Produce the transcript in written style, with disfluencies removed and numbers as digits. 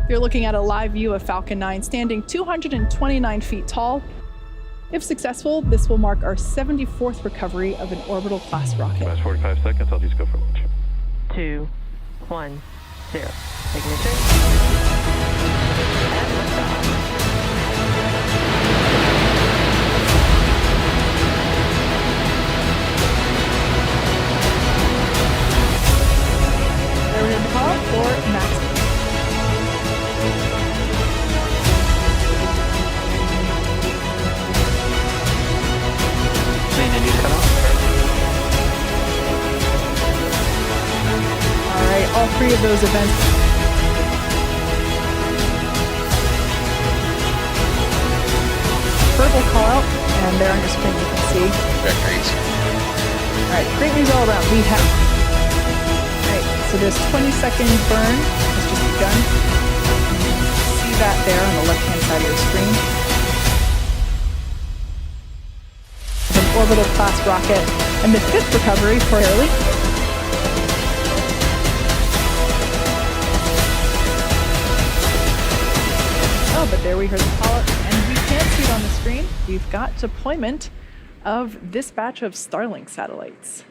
You're looking at a live view of Falcon 9 standing 229 feet tall. If successful, this will mark our 74th recovery of an orbital class rocket. Last 45 seconds, I'll just go for launch. 2, 1, 0. Ignition. And liftoff. There we have the call for max. Main engine cut off. All right, all three of those events. Purple call out, and there on your screen you can see. Vectors. All right, great news all around. We have. All right, so this 20-second burn has just begun. You can see that there on the left-hand side of your screen. An orbital class rocket, and the fifth recovery for Starlink. Oh, but there we heard the call out, and we can't see it on the screen. We've got deployment of this batch of Starlink satellites.